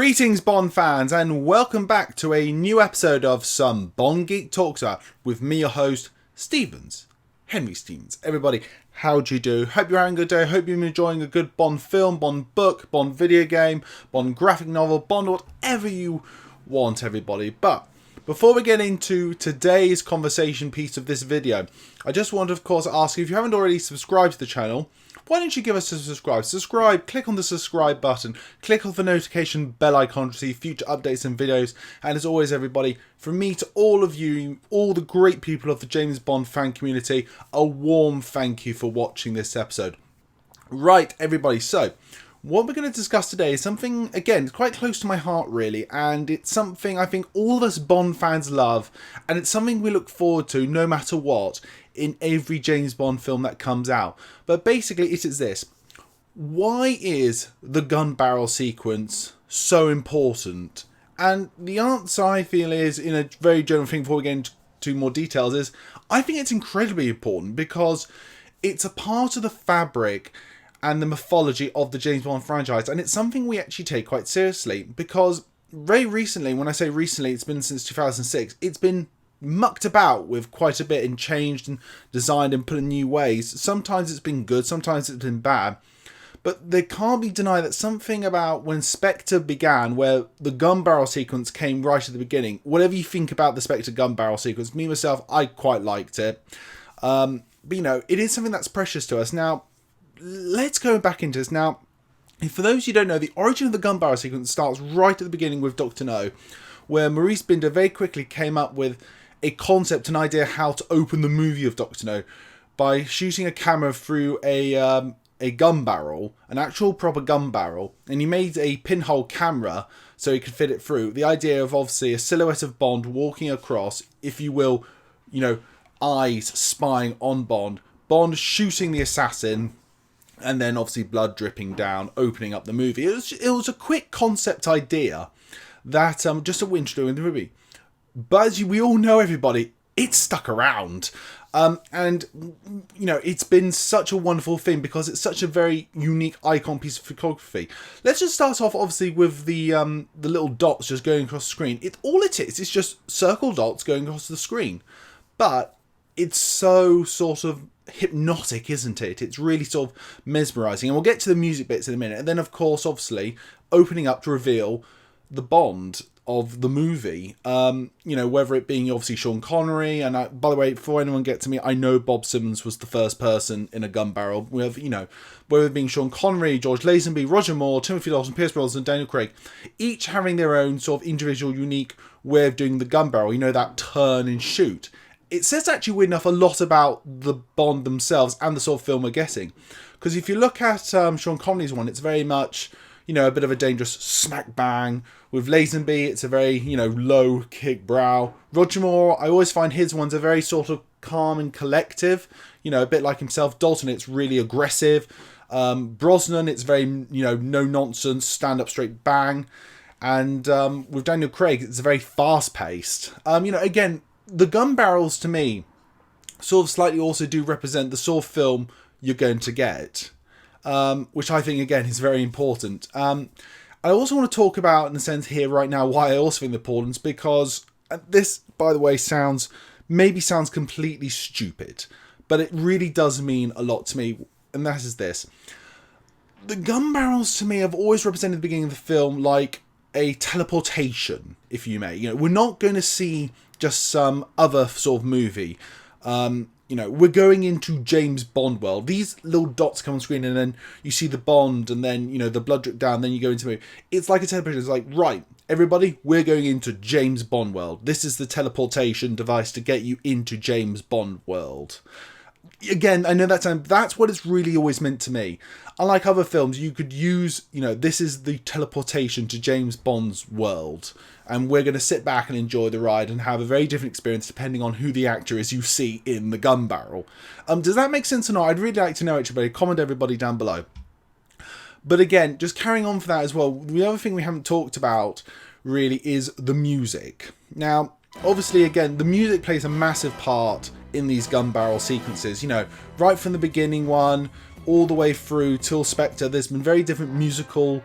Greetings Bond fans and welcome back to a new episode of Some Bond Geek Talks About with me, your host, Henry Stevens. Everybody, how do you do? Hope you're having a good day. Hope you're enjoying a good Bond film, Bond book, Bond video game, Bond graphic novel, Bond whatever you want, everybody. But before we get into today's conversation piece of this video, I just want to, of course, ask you if you haven't already subscribed to the channel, why don't you give us a subscribe? Subscribe, click on the subscribe button, click on the notification bell icon to see future updates and videos. And as always, everybody, from me to all of you, all the great people of the James Bond fan community, a warm thank you for watching this episode. Right, everybody, so what we're going to discuss today is something, again, quite close to my heart, really, and it's something I think all of us Bond fans love, and it's something we look forward to no matter what in every James Bond film that comes out. But basically, it is this. Why is the Gunbarrel sequence so important? And the answer, I feel, is, in a very general thing before we get into more details, is I think it's incredibly important because it's a part of the fabric and the mythology of the James Bond franchise, and it's something we actually take quite seriously because very recently, when I say recently, it's been since 2006, it's been mucked about with quite a bit and changed and designed and put in new ways. Sometimes it's been good, sometimes it's been bad, but there can't be denied that something about when Spectre began, where the Gunbarrel sequence came right at the beginning. Whatever you think about the Spectre Gunbarrel sequence, me myself, I quite liked it. But you know, it is something that's precious to us. Now, let's go back into this. Now, for those who don't know, the origin of the Gunbarrel sequence starts right at the beginning with Dr. No, where Maurice Binder very quickly came up with a concept, an idea how to open the movie of Dr. No by shooting a camera through a gun barrel, an actual proper gun barrel, and he made a pinhole camera so he could fit it through. The idea of obviously a silhouette of Bond walking across, if you will, you know, eyes spying on Bond, Bond shooting the assassin, and then obviously blood dripping down, opening up the movie. It was a quick concept idea that just a winch doing the movie. But as we all know, everybody, it's stuck around. And, you know, it's been such a wonderful thing because it's such a very unique icon piece of photography. Let's just start off, obviously, with the little dots just going across the screen. All it is just circle dots going across the screen. But it's so sort of hypnotic, isn't it? It's really sort of mesmerising. And we'll get to the music bits in a minute. And then, of course, obviously, opening up to reveal the Bond of the movie, you know, whether it being obviously Sean Connery, and by the way, before anyone gets to me, I know Bob Simmons was the first person in a gun barrel, with, you know, whether it being Sean Connery, George Lazenby, Roger Moore, Timothy Dalton, Pierce Brosnan, and Daniel Craig, each having their own sort of individual unique way of doing the gun barrel, you know, that turn and shoot. It says actually weird enough a lot about the Bond themselves and the sort of film we're getting, because if you look at Sean Connery's one, it's very much, you know, a bit of a dangerous smack bang. With Lazenby, it's a very, you know, low kick brow. Roger Moore, I always find his ones are very sort of calm and collective, you know, a bit like himself. Dalton, it's really aggressive. Brosnan, it's very, you know, no nonsense, stand up straight bang. And with Daniel Craig, it's very fast paced. You know, again, the gun barrels to me sort of slightly also do represent the sort of film you're going to get. Which I think, again, is very important. I also want to talk about, in a sense, here right now, why I also think the importance, because this, by the way, sounds completely stupid, but it really does mean a lot to me, and that is this. The gun barrels, to me, have always represented the beginning of the film like a teleportation, if you may. You know, we're not going to see just some other sort of movie. You know, we're going into James Bond world. These little dots come on screen and then you see the Bond and then, you know, the blood drip down, then you go into the movie. It's like a teleportation. It's like, right, everybody, we're going into James Bond world. This is the teleportation device to get you into James Bond world. Again, I know that's what it's really always meant to me. Unlike other films, you could use, you know, this is the teleportation to James Bond's world. And we're going to sit back and enjoy the ride and have a very different experience depending on who the actor is you see in the gun barrel. Does that make sense or not? I'd really like to know, everybody. Comment everybody down below. But again, just carrying on for that as well, the other thing we haven't talked about really is the music. Now, obviously, again, the music plays a massive part in these gun barrel sequences. You know, right from the beginning one all the way through till Spectre, there's been very different musical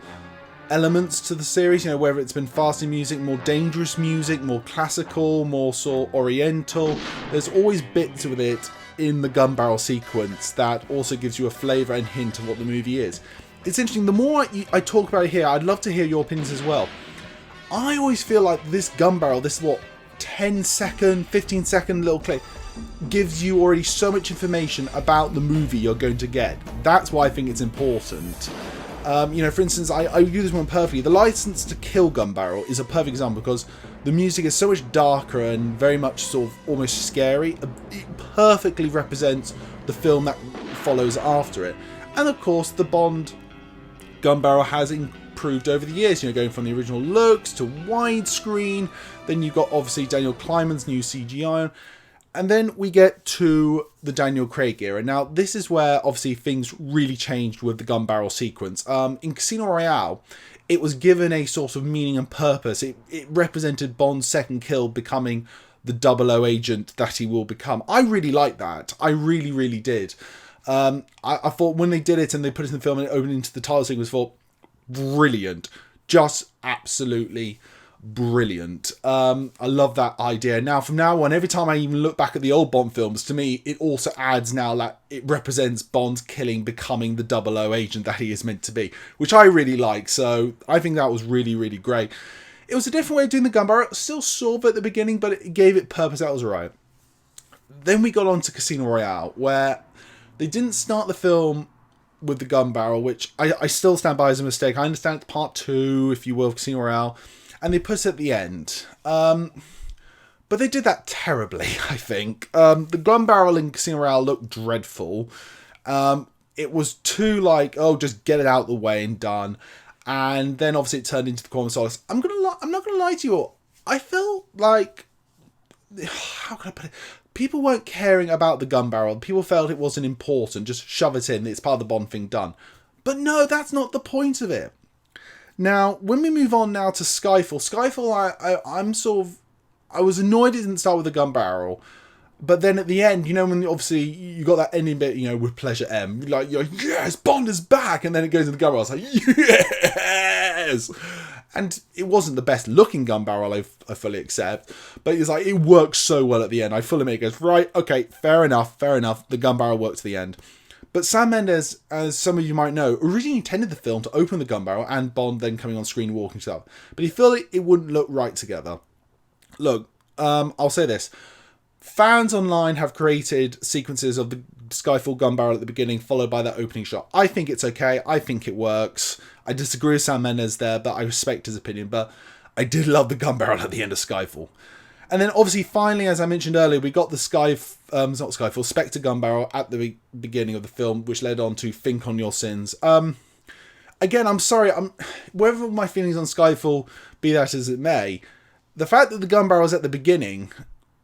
elements to the series, you know, whether it's been faster music, more dangerous music, more classical, more sort of oriental. There's always bits with it in the Gunbarrel sequence that also gives you a flavour and hint of what the movie is. It's interesting, the more I talk about it here, I'd love to hear your opinions as well. I always feel like this Gunbarrel, this 10-second, 15-second little clip, gives you already so much information about the movie you're going to get. That's why I think it's important. You know, for instance, I use this one perfectly. The License to Kill Gunbarrel is a perfect example because the music is so much darker and very much sort of almost scary. It perfectly represents the film that follows after it. And of course, the Bond Gunbarrel has improved over the years, you know, going from the original looks to widescreen. Then you've got obviously Daniel Kleinman's new CGI. And then we get to the Daniel Craig era. Now, this is where obviously things really changed with the Gunbarrel sequence. In Casino Royale, it was given a sort of meaning and purpose. It represented Bond's second kill becoming the 00 agent that he will become. I really liked that. I really, really did. I thought when they did it and they put it in the film and it opened into the title sequence, I thought, brilliant. Just absolutely brilliant. I love that idea. Now, from now on, every time I even look back at the old Bond films, to me, it also adds now that it represents Bond's killing becoming the 00 agent that he is meant to be, which I really like. So I think that was really, really great. It was a different way of doing the Gunbarrel. Still sort of at the beginning, but it gave it purpose. That was right. Then we got on to Casino Royale, where they didn't start the film with the Gunbarrel, which I still stand by as a mistake. I understand it's part 2, if you will, of Casino Royale, and they put it at the end. But they did that terribly, I think. The Gunbarrel in Casino Royale looked dreadful. It was too just get it out the way and done. And then obviously it turned into the Quantum of Solace. I'm not gonna lie to you. I felt like, how can I put it? People weren't caring about the Gunbarrel. People felt it wasn't important. Just shove it in. It's part of the Bond thing, done. But no, that's not the point of it. Now, when we move on now to Skyfall, I was annoyed it didn't start with the Gunbarrel. But then at the end, you know, when obviously you got that ending bit, you know, with Pleasure M, like, you're like, yes, Bond is back, and then it goes into the Gunbarrel. I was like, yes! And it wasn't the best looking Gunbarrel, I fully accept, but it's like, it works so well at the end. I fully admit, it goes, right, okay, fair enough, the Gunbarrel worked to the end. But Sam Mendes, as some of you might know, originally intended the film to open the Gunbarrel and Bond then coming on screen walking stuff. But he felt it wouldn't look right together. Look, I'll say this. Fans online have created sequences of the Skyfall Gunbarrel at the beginning, followed by that opening shot. I think it's okay. I think it works. I disagree with Sam Mendes there, but I respect his opinion. But I did love the Gunbarrel at the end of Skyfall. And then obviously, finally, as I mentioned earlier, we got the Spectre Gunbarrel at the beginning of the film, which led on to Think on Your Sins. Again, I'm sorry. Whatever my feelings on Skyfall be that as it may, the fact that the Gunbarrel was at the beginning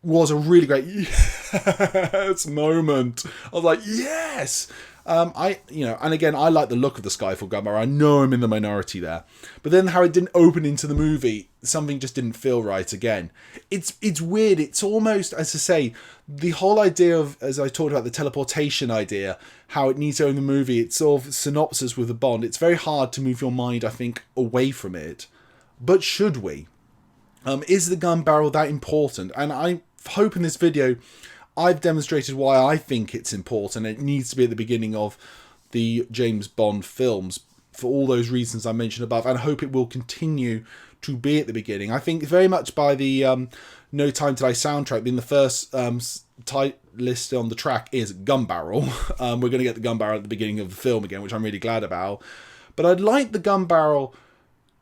was a really great yes moment. I was like, yes! And again, I like the look of the Skyfall Gunbarrel. I know I'm in the minority there. But then how it didn't open into the movie, something just didn't feel right again. It's weird. It's almost, as I say, the whole idea of, as I talked about, the teleportation idea, how it needs to own the movie, it's sort of synopsis with the Bond. It's very hard to move your mind, I think, away from it. But should we? Is the Gunbarrel that important? And I hope in this video I've demonstrated why I think it's important. It needs to be at the beginning of the James Bond films for all those reasons I mentioned above, and I hope it will continue to be at the beginning. I think very much by the No Time to Die soundtrack being the first list on the track is Gunbarrel. We're going to get the Gunbarrel at the beginning of the film again, which I'm really glad about. But I'd like the Gunbarrel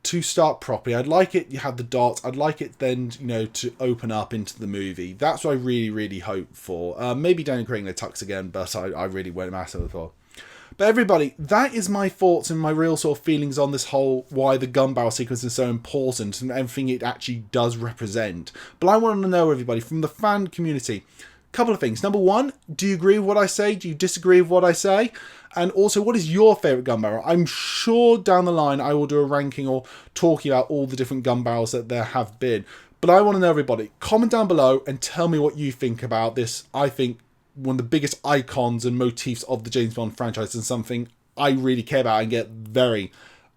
to start properly. I'd like it, you have the dots. I'd like it then, you know, to open up into the movie. That's what I really, really hope for. Maybe Daniel Craig in the tux again, but I really went massive for. But everybody, that is my thoughts and my real sort of feelings on this whole why the Gunbarrel sequence is so important and everything it actually does represent. But I want to know, everybody, from the fan community, a couple of things. Number one, do you agree with what I say? Do you disagree with what I say? And also, what is your favourite Gunbarrel? I'm sure down the line I will do a ranking or talking about all the different Gunbarrels that there have been. But I want to know, everybody, comment down below and tell me what you think about this. I think one of the biggest icons and motifs of the James Bond franchise and something I really care about and get very,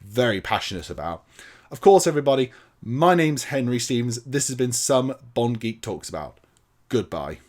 very passionate about. Of course, everybody, my name's Henry Stevens. This has been Some Bond Geek Talks About. Goodbye.